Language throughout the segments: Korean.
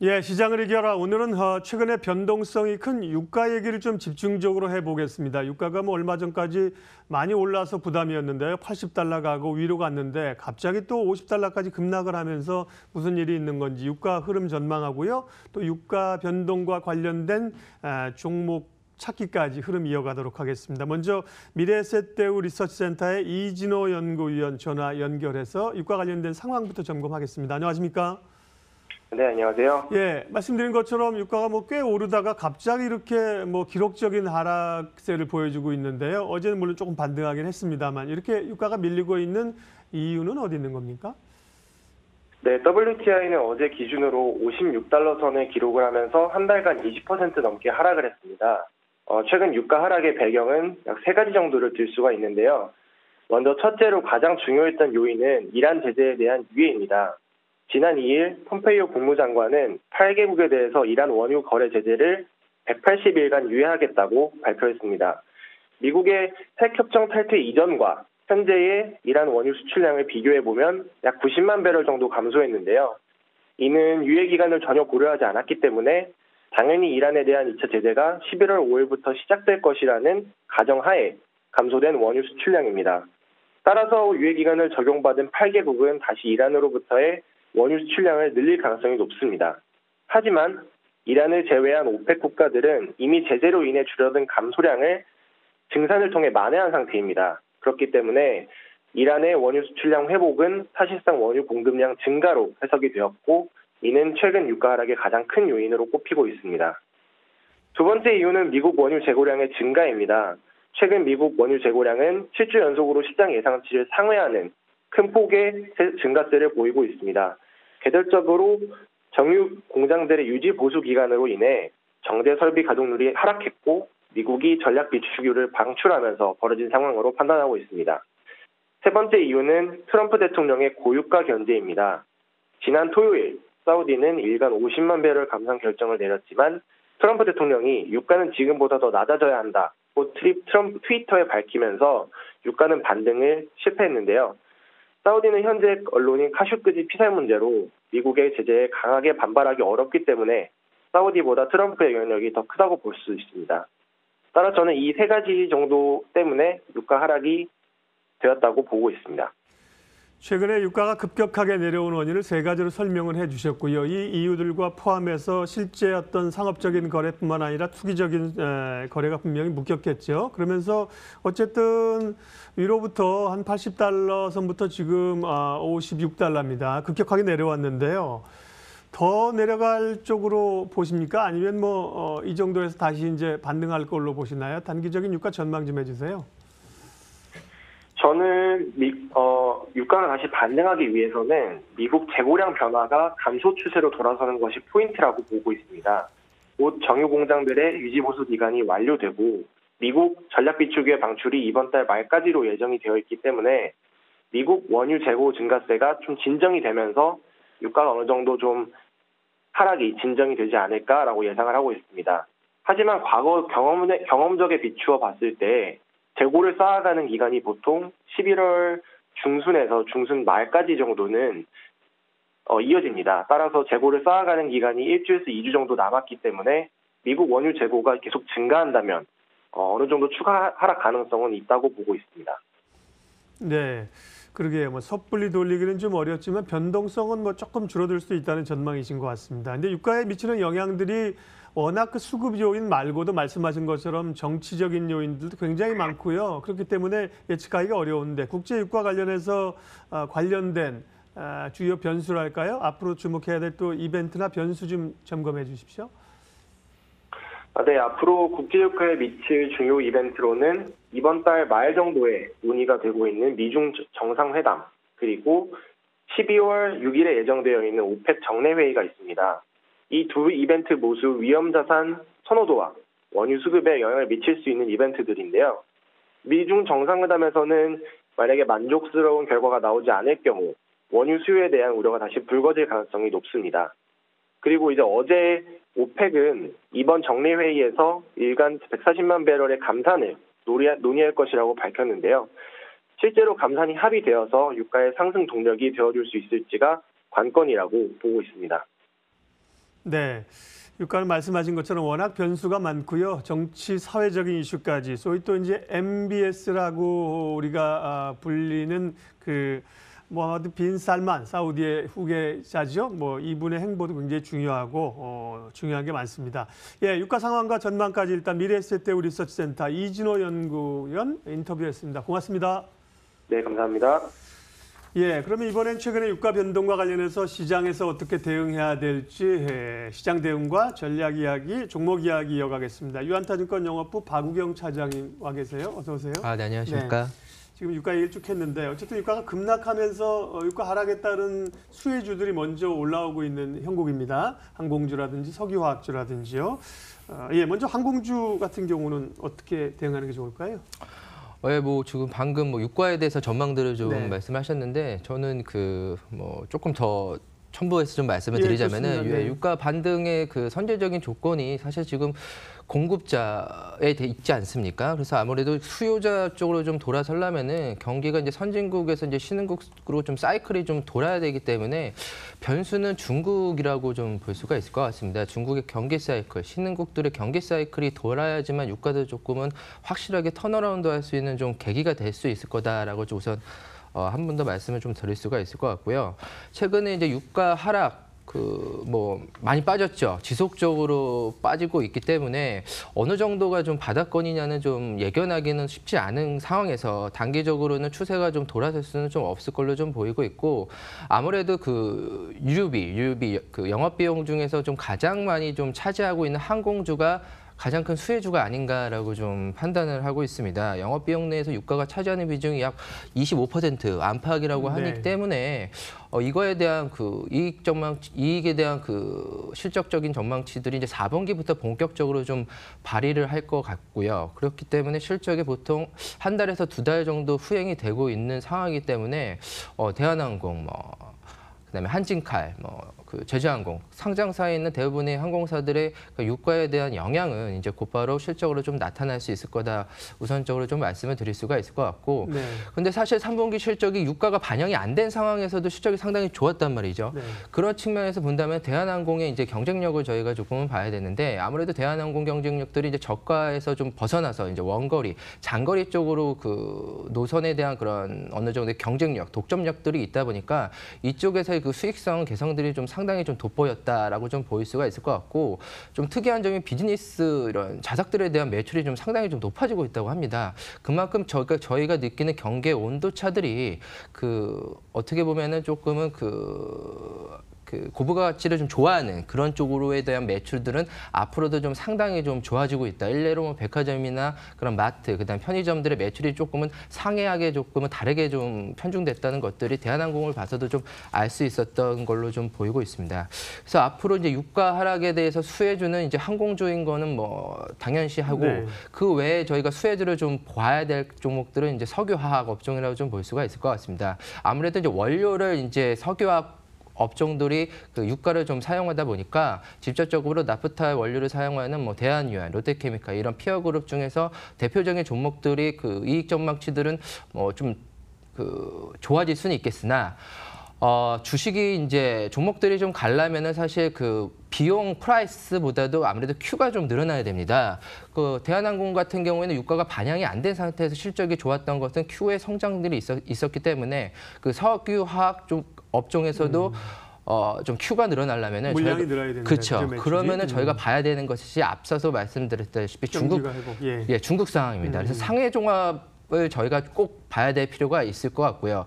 예, 시장을 이겨라. 오늘은 최근에 변동성이 큰 유가 얘기를 좀 집중적으로 해보겠습니다. 유가가 뭐 얼마 전까지 많이 올라서 부담이었는데요. 80달러 가고 위로 갔는데 갑자기 또 50달러까지 급락을 하면서 무슨 일이 있는 건지 유가 흐름 전망하고요. 또 유가 변동과 관련된 종목 찾기까지 흐름 이어가도록 하겠습니다. 먼저 미래에셋대우 리서치센터의 이진호 연구위원 전화 연결해서 유가 관련된 상황부터 점검하겠습니다. 안녕하십니까? 네, 안녕하세요. 예, 말씀드린 것처럼 유가가 뭐 꽤 오르다가 갑자기 이렇게 뭐 기록적인 하락세를 보여주고 있는데요. 어제는 물론 조금 반등하긴 했습니다만 이렇게 유가가 밀리고 있는 이유는 어디 있는 겁니까? 네, WTI는 어제 기준으로 56달러 선을 기록을 하면서 한 달간 20% 넘게 하락을 했습니다. 최근 유가 하락의 배경은 약 세 가지 정도를 들 수가 있는데요. 먼저 첫째로 가장 중요했던 요인은 이란 제재에 대한 유예입니다. 지난 2일 폼페이오 국무장관은 8개국에 대해서 이란 원유 거래 제재를 180일간 유예하겠다고 발표했습니다. 미국의 핵협정 탈퇴 이전과 현재의 이란 원유 수출량을 비교해보면 약 90만 배럴 정도 감소했는데요. 이는 유예 기간을 전혀 고려하지 않았기 때문에 당연히 이란에 대한 2차 제재가 11월 5일부터 시작될 것이라는 가정하에 감소된 원유 수출량입니다. 따라서 유예 기간을 적용받은 8개국은 다시 이란으로부터의 원유 수출량을 늘릴 가능성이 높습니다. 하지만 이란을 제외한 오펙 국가들은 이미 제재로 인해 줄어든 감소량을 증산을 통해 만회한 상태입니다. 그렇기 때문에 이란의 원유 수출량 회복은 사실상 원유 공급량 증가로 해석이 되었고 이는 최근 유가 하락의 가장 큰 요인으로 꼽히고 있습니다. 두 번째 이유는 미국 원유 재고량의 증가입니다. 최근 미국 원유 재고량은 7주 연속으로 시장 예상치를 상회하는 큰 폭의 증가세를 보이고 있습니다. 계절적으로 정유 공장들의 유지 보수 기간으로 인해 정제 설비 가동률이 하락했고 미국이 전략 비축유를 방출하면서 벌어진 상황으로 판단하고 있습니다. 세 번째 이유는 트럼프 대통령의 고유가 견제입니다. 지난 토요일 사우디는 일간 50만 배럴 감산 결정을 내렸지만 트럼프 대통령이 유가는 지금보다 더 낮아져야 한다고 트럼프 트위터에 밝히면서 유가는 반등을 실패했는데요. 사우디는 현재 언론인 카쇼크지 피살 문제로 미국의 제재에 강하게 반발하기 어렵기 때문에 사우디보다 트럼프의 영향력이 더 크다고 볼 수 있습니다. 따라 저는 이 세 가지 정도 때문에 유가 하락이 되었다고 보고 있습니다. 최근에 유가가 급격하게 내려온 원인을 세 가지로 설명을 해주셨고요. 이 이유들과 포함해서 실제 어떤 상업적인 거래뿐만 아니라 투기적인 거래가 분명히 묶였겠죠. 그러면서 어쨌든 위로부터 한 80달러 선부터 지금 56달러입니다. 급격하게 내려왔는데요. 더 내려갈 쪽으로 보십니까? 아니면 뭐 이 정도에서 다시 이제 반등할 걸로 보시나요? 단기적인 유가 전망 좀 해주세요. 저는 유가가 다시 반등하기 위해서는 미국 재고량 변화가 감소 추세로 돌아서는 것이 포인트라고 보고 있습니다. 곧 정유 공장들의 유지 보수 기간이 완료되고 미국 전략 비축유의 방출이 이번 달 말까지로 예정이 되어 있기 때문에 미국 원유 재고 증가세가 좀 진정이 되면서 유가가 어느 정도 좀 하락이 진정이 되지 않을까라고 예상을 하고 있습니다. 하지만 과거 경험적에 비추어 봤을 때 재고를 쌓아가는 기간이 보통 11월 중순에서 중순 말까지 정도는 이어집니다. 따라서 재고를 쌓아가는 기간이 일주에서 2주 정도 남았기 때문에 미국 원유 재고가 계속 증가한다면 어느 정도 추가 하락 가능성은 있다고 보고 있습니다. 네, 그러게요. 뭐 섣불리 돌리기는 좀 어렵지만 변동성은 뭐 조금 줄어들 수 있다는 전망이신 것 같습니다. 근데 유가에 미치는 영향들이 워낙 그 수급 요인 말고도 말씀하신 것처럼 정치적인 요인들도 굉장히 많고요. 그렇기 때문에 예측하기가 어려운데 국제 유가 관련해서 관련된 주요 변수랄까요? 앞으로 주목해야 될 또 이벤트나 변수 좀 점검해 주십시오. 네, 앞으로 국제유가에 미칠 중요 이벤트로는 이번 달 말 정도에 논의가 되고 있는 미중 정상회담, 그리고 12월 6일에 예정되어 있는 오펙 정례회의가 있습니다. 이 두 이벤트 모두 위험자산 선호도와 원유 수급에 영향을 미칠 수 있는 이벤트들인데요. 미중 정상회담에서는 만약에 만족스러운 결과가 나오지 않을 경우 원유 수요에 대한 우려가 다시 불거질 가능성이 높습니다. 그리고 이제 어제 오펙은 이번 정례회의에서 일간 140만 배럴의 감산을 논의할 것이라고 밝혔는데요. 실제로 감산이 합의되어서 유가의 상승 동력이 되어줄 수 있을지가 관건이라고 보고 있습니다. 네. 유가는 말씀하신 것처럼 워낙 변수가 많고요. 정치, 사회적인 이슈까지. 소위 또 이제 MBS라고 우리가 불리는 그 모하마드 빈 살만 사우디의 후계자죠. 뭐 이분의 행보도 굉장히 중요하고 중요한 게 많습니다. 예, 유가 상황과 전망까지 일단 미래에셋대우 리서치센터 이진호 연구위원 인터뷰했습니다. 고맙습니다. 네, 감사합니다. 예, 그러면 이번엔 최근에 유가 변동과 관련해서 시장에서 어떻게 대응해야 될지 시장 대응과 전략 이야기, 종목 이야기 이어가겠습니다. 유한타증권 영업부 박우경 차장님 와 계세요. 어서 오세요. 네, 안녕하십니까. 네, 지금 유가 얘기를 쭉 했는데 어쨌든 유가가 급락하면서 유가 하락에 따른 수혜주들이 먼저 올라오고 있는 형국입니다. 항공주라든지 석유화학주라든지요. 예, 먼저 항공주 같은 경우는 어떻게 대응하는 게 좋을까요? 예, 뭐 지금 방금 뭐 유가에 대해서 전망들을 좀 네. 말씀하셨는데 저는 그 뭐 조금 더 첨부해서 좀 말씀을 드리자면은 좋습니다. 네. 유가 반등의 그 선제적인 조건이 사실 지금 공급자에 돼 있지 않습니까? 그래서 아무래도 수요자 쪽으로 좀 돌아서려면은 경기가 이제 선진국에서 이제 신흥국으로 좀 사이클이 좀 돌아야 되기 때문에 변수는 중국이라고 좀 볼 수가 있을 것 같습니다. 중국의 경기 사이클, 신흥국들의 경기 사이클이 돌아야지만 유가도 조금은 확실하게 턴어라운드 할 수 있는 좀 계기가 될 수 있을 거다라고 좀 우선 한 번 더 말씀을 좀 드릴 수가 있을 것 같고요. 최근에 이제 유가 하락 뭐 많이 빠졌죠. 지속적으로 빠지고 있기 때문에 어느 정도가 좀 바닥권이냐는 좀 예견하기는 쉽지 않은 상황에서 단기적으로는 추세가 좀 돌아설 수는 좀 없을 걸로 좀 보이고 있고 아무래도 그 유류비 그 영업 비용 중에서 좀 가장 많이 좀 차지하고 있는 항공주가 가장 큰 수혜주가 아닌가라고 좀 판단을 하고 있습니다. 영업비용 내에서 유가가 차지하는 비중이 약 25% 안팎이라고 하기 네. 때문에 이거에 대한 그 이익에 대한 그 실적적인 전망치들이 이제 4분기부터 본격적으로 좀 발휘를 할 것 같고요. 그렇기 때문에 실적이 보통 한 달에서 두 달 정도 후행이 되고 있는 상황이기 때문에 대한항공 그다음에 한진칼, 그 제주항공 상장사에 있는 대부분의 항공사들의 그 유가에 대한 영향은 이제 곧바로 실적으로 좀 나타날 수 있을 거다. 우선적으로 좀 말씀을 드릴 수가 있을 것 같고. 네. 근데 사실 3분기 실적이 유가가 반영이 안 된 상황에서도 실적이 상당히 좋았단 말이죠. 네. 그런 측면에서 본다면 대한항공의 이제 경쟁력을 저희가 조금은 봐야 되는데 아무래도 대한항공 경쟁력들이 이제 저가에서 좀 벗어나서 이제 원거리, 장거리 쪽으로 그 노선에 대한 그런 어느 정도의 경쟁력, 독점력들이 있다 보니까 이쪽에서의 그 수익성 개성들이 좀 상당히 좀 돋보였다라고 좀 보일 수가 있을 것 같고 좀 특이한 점이 비즈니스 이런 자사들에 대한 매출이 좀 상당히 좀 높아지고 있다고 합니다. 그만큼 저희가 느끼는 경계 온도차들이 그 어떻게 보면은 조금은 그 고부가치를 좀 좋아하는 그런 쪽으로에 대한 매출들은 앞으로도 좀 상당히 좀 좋아지고 있다. 일례로 뭐 백화점이나 그런 마트, 그다음 편의점들의 매출이 조금은 상회하게 조금은 다르게 좀 편중됐다는 것들이 대한항공을 봐서도 좀 알 수 있었던 걸로 좀 보이고 있습니다. 그래서 앞으로 이제 유가 하락에 대해서 수혜주는 이제 항공주인 거는 뭐 당연시하고 네. 그 외에 저희가 수혜주를 좀 봐야 될 종목들은 이제 석유화학 업종이라고 좀 볼 수가 있을 것 같습니다. 아무래도 이제 원료를 이제 석유화학 업종들이 그 유가를 좀 사용하다 보니까 직접적으로 나프타 원료를 사용하는 뭐 대한유한, 롯데케미칼 이런 피어 그룹 중에서 대표적인 종목들이 그 이익 전망치들은 뭐 좀 그 좋아질 수는 있겠으나 주식이 이제 종목들이 좀 가려면은 사실 그 비용 프라이스보다도 아무래도 Q가 좀 늘어나야 됩니다. 그 대한항공 같은 경우에는 유가가 반영이 안 된 상태에서 실적이 좋았던 것은 Q의 성장들이 있었기 때문에 그 석유화학 쪽 업종에서도 좀 Q가 늘어나려면은 물량이 늘어야 된다. 그렇죠. 그러면은 저희가 봐야 되는 것이 앞서서 말씀드렸다시피 중국 상황입니다. 그래서 상해 종합을 저희가 꼭 봐야 될 필요가 있을 것 같고요.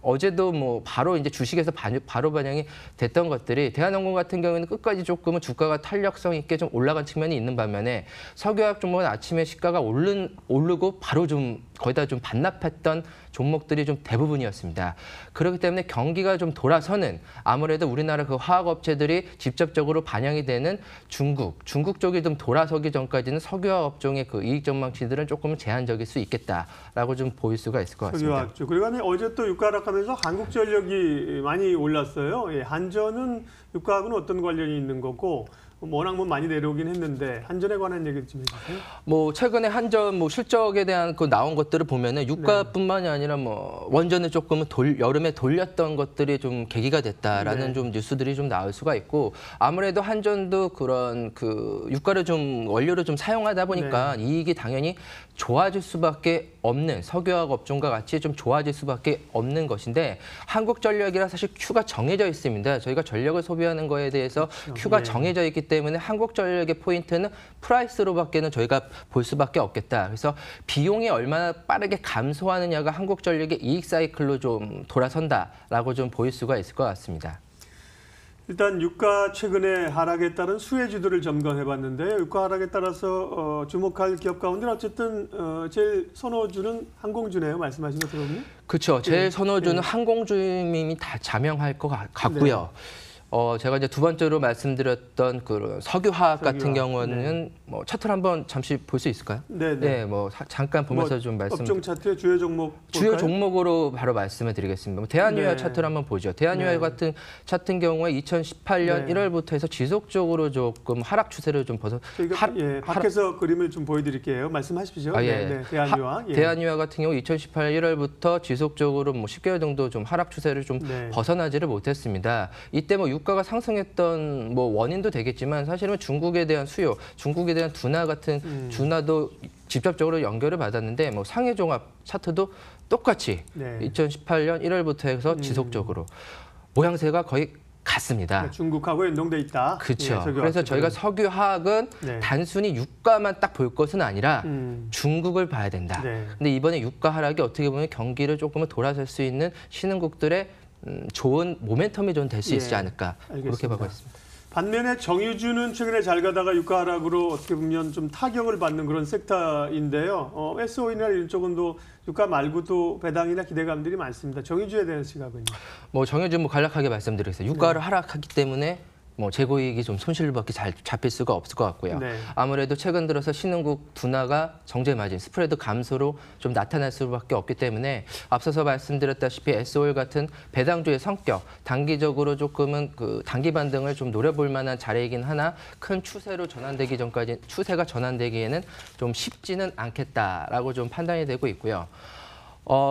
어제도 뭐 바로 이제 주식에서 바로 반영이 됐던 것들이 대한항공 같은 경우에는 끝까지 조금은 주가가 탄력성 있게 좀 올라간 측면이 있는 반면에 석유화학 종목은 아침에 시가가 오르고 바로 좀 거의 다 좀 반납했던 종목들이 좀 대부분이었습니다. 그렇기 때문에 경기가 좀 돌아서는 아무래도 우리나라 그 화학업체들이 직접적으로 반영이 되는 중국 쪽이 좀 돌아서기 전까지는 석유화학 업종의 그 이익 전망치들은 조금 제한적일 수 있겠다라고 좀 보일 수가 있을 것 같습니다. 석유화학주. 그리고 어제 또 유가 하락하면서 한국전력이 많이 올랐어요. 예, 한전은 유가하고는 어떤 관련이 있는 거고 워낙 많이 내려오긴 했는데 한전에 관한 얘기 좀 해주세요. 뭐 최근에 한전 실적에 대한 그 나온 것들을 보면은 유가뿐만이 아니라 원전을 조금은 여름에 돌렸던 것들이 좀 계기가 됐다라는 좀 뉴스들이 좀 나올 수가 있고, 아무래도 한전도 그런 그 유가를 좀 원료를 좀 사용하다 보니까 이익이 당연히 좋아질 수밖에 없는, 석유화학 업종과 같이 좀 좋아질 수밖에 없는 것인데, 한국전력이라 사실 큐가 정해져 있습니다. 저희가 전력을 소비하는 거에 대해서 큐가 정해져 있기 때문에 한국전력의 포인트는 프라이스로밖에는 저희가 볼 수밖에 없겠다. 그래서 비용이 얼마나 빠르게 감소하느냐가 한국전력의 이익 사이클로 좀 돌아선다라고 좀 보일 수가 있을 것 같습니다. 일단 유가 최근에 하락에 따른 수혜주들을 점검해봤는데요. 유가 하락에 따라서 주목할 기업 가운데 어쨌든 제일 선호주는 항공주네요. 말씀하신 것 들어보면. 그렇죠. 제일 선호주는 항공주님이 다 자명할 것 같고요. 제가 이제 두 번째로 말씀드렸던 그 석유화학 같은 경우는 뭐 차트를 한번 잠시 볼 수 있을까요? 네, 잠깐 보면서 좀 말씀. 업종 차트의 주요 종목 볼까요? 주요 종목으로 바로 말씀을 드리겠습니다. 대한유화 차트를 한번 보죠. 대한유화 같은 차트인 경우에 2018년 1월부터 해서 지속적으로 조금 하락 추세를 좀 밖에서 그림을 좀 보여드릴게요. 말씀하십시오. 대한유화. 대한유화 같은 경우 2018년 1월부터 지속적으로 10개월 정도 좀 하락 추세를 좀 벗어나지를 못했습니다. 이때 유가가 상승했던 원인도 되겠지만 사실은 중국에 대한 수요, 중국에 대한 둔화 같은 둔화도 직접적으로 연결을 받았는데 상해 종합 차트도 똑같이 2018년 1월부터 해서 지속적으로 모양새가 거의 같습니다. 중국하고 연동돼 있다. 그렇죠. 그래서 저희가 석유화학은 단순히 유가만 딱 볼 것은 아니라 중국을 봐야 된다. 근데 이번에 유가 하락이 어떻게 보면 경기를 조금은 돌아설 수 있는 신흥국들의 좋은 모멘텀이 좀 될 수 있지 않을까, 그렇게 보고 있습니다. 반면에 정유주는 최근에 잘 가다가 유가 하락으로 어떻게 보면 좀 타격을 받는 그런 섹터인데요. SOE나 이런 쪽은 또 유가 말고도 배당이나 기대감들이 많습니다. 정유주에 대한 시각은요? 정유주 간략하게 말씀드리겠습니다. 유가를 하락하기 때문에 재고이익이 좀 손실밖에 잘 잡힐 수가 없을 것 같고요. 아무래도 최근 들어서 신흥국 둔화가 정제 마진, 스프레드 감소로 좀 나타날 수밖에 없기 때문에 앞서서 말씀드렸다시피 SOL 같은 배당주의 성격, 단기적으로 조금은 그 단기 반등을 좀 노려볼 만한 자리이긴 하나 큰 추세로 전환되기 전까지 추세가 전환되기에는 좀 쉽지는 않겠다라고 좀 판단이 되고 있고요.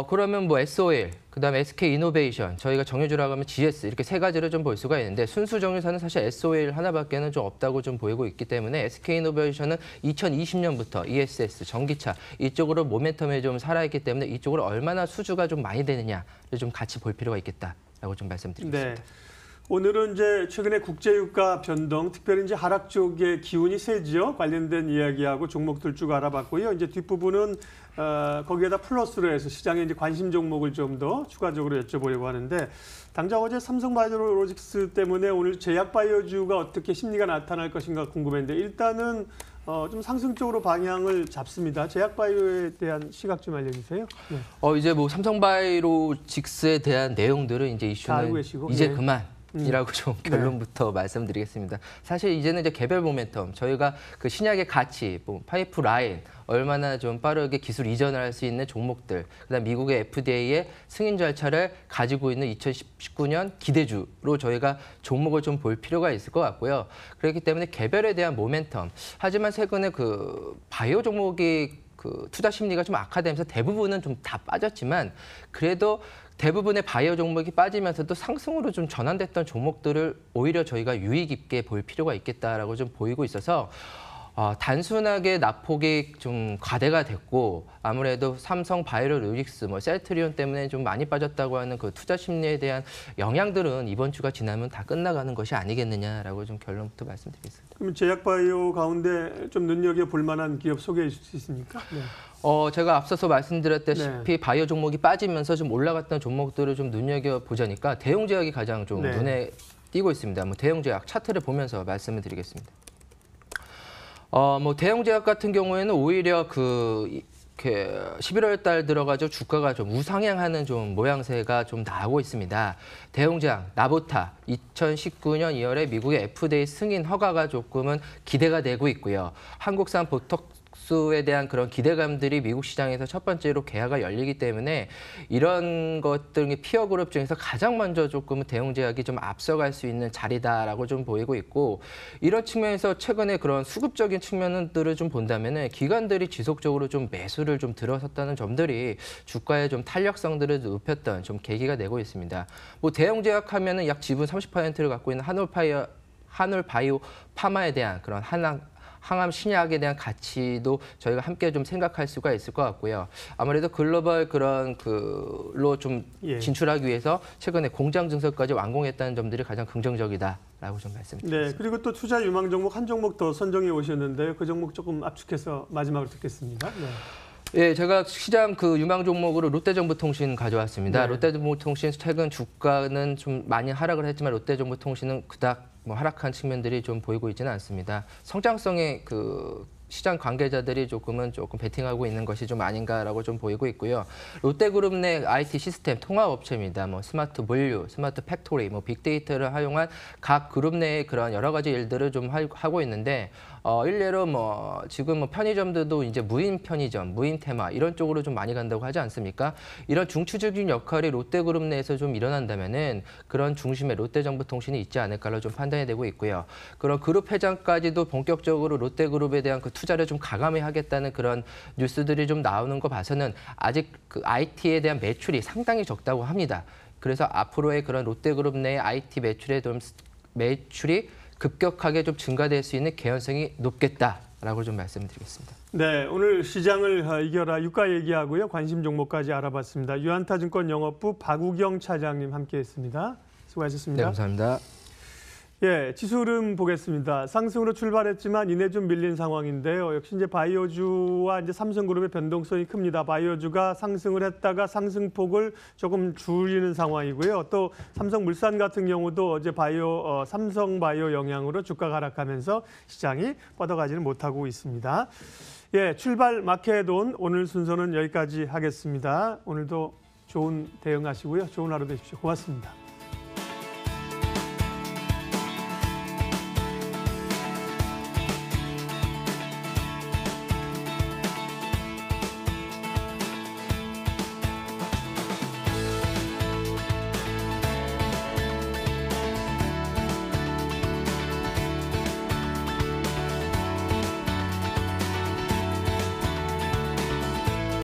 그러면 SOL, 그다음에 SK 이노베이션, 저희가 정유주라고 하면 GS 이렇게 세 가지를 좀 볼 수가 있는데, 순수 정유사는 사실 SOL 하나밖에는 좀 없다고 좀 보이고 있기 때문에 SK 이노베이션은 2020년부터 ESS, 전기차 이쪽으로 모멘텀에 좀 살아있기 때문에 이쪽으로 얼마나 수주가 좀 많이 되느냐를 좀 같이 볼 필요가 있겠다라고 좀 말씀드리겠습니다. 오늘은 이제 최근에 국제유가 변동, 특별히 이제 하락 쪽의 기운이 세죠. 관련된 이야기하고 종목들 쭉 알아봤고요. 이제 뒷부분은 거기에다 플러스로 해서 시장에 이제 관심 종목을 좀 더 추가적으로 여쭤보려고 하는데, 당장 어제 삼성바이오로직스 때문에 오늘 제약바이오주가 어떻게 심리가 나타날 것인가 궁금했는데, 일단은 좀 상승적으로 방향을 잡습니다. 제약바이오에 대한 시각 좀 알려주세요. 이제 삼성바이오로직스에 대한 내용들은 이제 이슈는 이제 그만. 이라고 좀 결론부터 말씀드리겠습니다. 사실 이제는 이제 개별 모멘텀, 저희가 그 신약의 가치, 파이프라인, 얼마나 좀 빠르게 기술 이전을 할 수 있는 종목들, 그다음 미국의 FDA의 승인 절차를 가지고 있는 2019년 기대주로 저희가 종목을 좀 볼 필요가 있을 것 같고요. 그렇기 때문에 개별에 대한 모멘텀, 하지만 최근에 그 바이오 종목이 그 투자 심리가 좀 악화되면서 대부분은 좀 다 빠졌지만, 그래도 대부분의 바이오 종목이 빠지면서도 상승으로 좀 전환됐던 종목들을 오히려 저희가 유의 깊게 볼 필요가 있겠다라고 좀 보이고 있어서, 단순하게 낙폭이 좀 과대가 됐고, 아무래도 삼성 바이오로직스, 셀트리온 때문에 좀 많이 빠졌다고 하는 그 투자 심리에 대한 영향들은 이번 주가 지나면 다 끝나가는 것이 아니겠느냐라고 좀 결론부터 말씀드리겠습니다. 그럼 제약바이오 가운데 좀 눈여겨볼 만한 기업 소개해 주실 수 있습니까? 제가 앞서서 말씀드렸다시피 바이오 종목이 빠지면서 좀 올라갔던 종목들을 좀 눈여겨보자니까 대용제약이 가장 좀 눈에 띄고 있습니다. 대용제약 차트를 보면서 말씀을 드리겠습니다. 대용제약 같은 경우에는 오히려 11월 달 들어가지고 주가가 좀 우상향하는 좀 모양새가 좀 나오고 있습니다. 대용제약, 나보타, 2019년 2월에 미국의 FDA 승인 허가가 조금은 기대가 되고 있고요. 한국산 보톡스 복수에 대한 그런 기대감들이 미국 시장에서 첫 번째로 개화가 열리기 때문에 이런 것들 피어 그룹 중에서 가장 먼저 조금 대응 제약이 좀 앞서갈 수 있는 자리다라고 좀 보이고 있고 이런 측면에서 최근에 그런 수급적인 측면들을 좀 본다면은 기관들이 지속적으로 좀 매수를 좀 들어섰다는 점들이 주가의 좀 탄력성들을 높였던 좀 계기가 되고 있습니다. 뭐 대형 제약하면은 약 지분 30%를 갖고 있는 한올바이오 파마에 대한 그런 항암 신약에 대한 가치도 저희가 함께 좀 생각할 수가 있을 것 같고요. 아무래도 글로벌 그런 그로 좀 진출하기 위해서 최근에 공장 증설까지 완공했다는 점들이 가장 긍정적이다라고 좀 말씀드리겠습니다. 네, 그리고 또 투자 유망 종목 한 종목 더 선정해 오셨는데요. 그 종목 조금 압축해서 마지막으로 듣겠습니다. 네. 예, 제가 시장 그 유망 종목으로 롯데정보통신 가져왔습니다. 네. 롯데정보통신 최근 주가는 좀 많이 하락을 했지만 롯데정보통신은 그닥 뭐 하락한 측면들이 좀 보이고 있지는 않습니다. 성장성의 그 시장 관계자들이 조금 베팅하고 있는 것이 좀 아닌가라고 좀 보이고 있고요. 롯데그룹 내 IT 시스템 통합업체입니다. 뭐 스마트 물류, 스마트 팩토리, 뭐 빅데이터를 활용한 각 그룹 내의 그런 여러 가지 일들을 좀 하고 있는데 일례로 뭐 지금 뭐 편의점들도 이제 무인 편의점, 무인 테마 이런 쪽으로 좀 많이 간다고 하지 않습니까? 이런 중추적인 역할이 롯데그룹 내에서 좀 일어난다면은 그런 중심에 롯데정보통신이 있지 않을까로 좀 판단이 되고 있고요. 그런 그룹 회장까지도 본격적으로 롯데그룹에 대한 그 투자를 좀 가감히 하겠다는 그런 뉴스들이 좀 나오는 거 봐서는 아직 그 IT에 대한 매출이 상당히 적다고 합니다. 그래서 앞으로의 그런 롯데그룹 내의 IT 매출이 급격하게 좀 증가될 수 있는 개연성이 높겠다라고 좀 말씀드리겠습니다. 네, 오늘 시장을 이겨라 유가 얘기하고요. 관심 종목까지 알아봤습니다. 유한타증권 영업부 박우경 차장님 함께했습니다. 수고하셨습니다. 네, 감사합니다. 예, 지수 흐름 보겠습니다. 상승으로 출발했지만 이내 좀 밀린 상황인데요. 역시 이제 바이오주와 이제 삼성그룹의 변동성이 큽니다. 바이오주가 상승을 했다가 상승폭을 조금 줄이는 상황이고요. 또 삼성물산 같은 경우도 어제 삼성바이오 영향으로 주가가 하락하면서 시장이 뻗어가지는 못하고 있습니다. 예, 출발 마켓온 오늘 순서는 여기까지 하겠습니다. 오늘도 좋은 대응하시고요. 좋은 하루 되십시오. 고맙습니다.